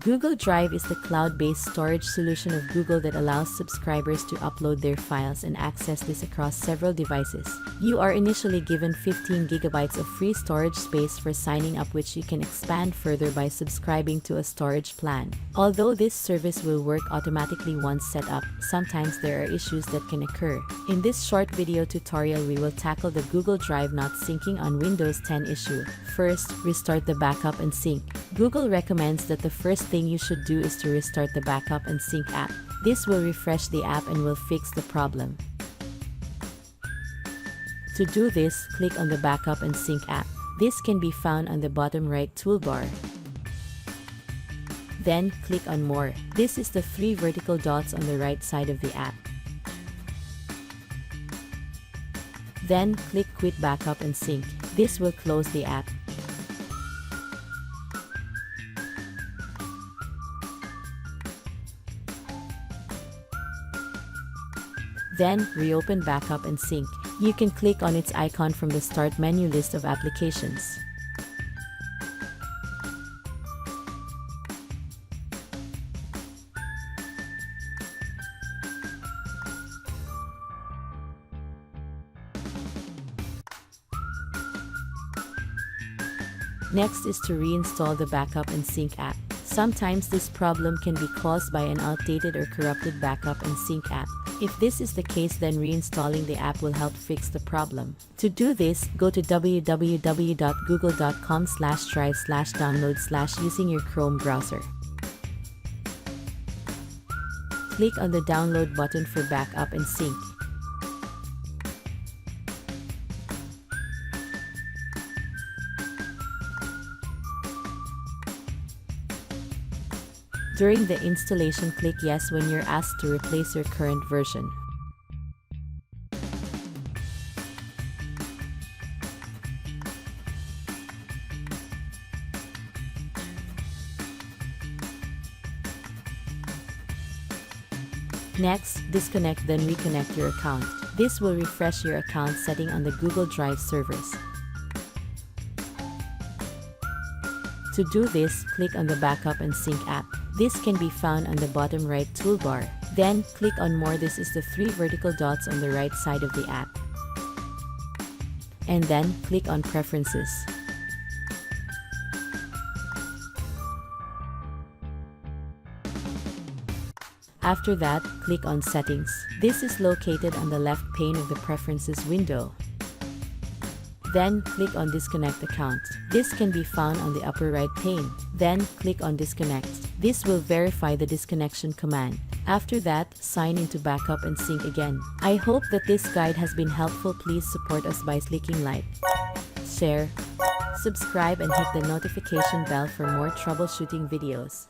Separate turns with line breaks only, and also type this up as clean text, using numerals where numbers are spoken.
Google Drive is the cloud-based storage solution of Google that allows subscribers to upload their files and access this across several devices. You are initially given 15 gigabytes of free storage space for signing up, which you can expand further by subscribing to a storage plan. Although this service will work automatically once set up, sometimes there are issues that can occur. In this short video tutorial, we will tackle the Google Drive not syncing on Windows 10 issue. First, restart the backup and sync. Google recommends that the first thing you should do is to restart the backup and sync app. This will refresh the app and will fix the problem. To do this, click on the backup and sync app. This can be found on the bottom right toolbar. Then, click on More. This is the three vertical dots on the right side of the app. Then, click Quit Backup and Sync. This will close the app. Then, reopen Backup and Sync. You can click on its icon from the Start menu list of applications. Next is to reinstall the Backup and Sync app. Sometimes this problem can be caused by an outdated or corrupted Backup and Sync app. If this is the case, then reinstalling the app will help fix the problem. To do this, go to www.google.com/drive/download/ using your Chrome browser. Click on the download button for Backup and Sync. During the installation, click Yes when you're asked to replace your current version. Next, disconnect then reconnect your account. This will refresh your account setting on the Google Drive servers. To do this, click on the Backup and Sync app. This can be found on the bottom right toolbar. Then, click on More. This is the three vertical dots on the right side of the app. And then, click on Preferences. After that, click on Settings. This is located on the left pane of the Preferences window. Then, click on Disconnect Account. This can be found on the upper right pane. Then, click on Disconnect. This will verify the disconnection command. After that, sign into Backup and Sync again. I hope that this guide has been helpful. Please support us by clicking like, share, subscribe and hit the notification bell for more troubleshooting videos.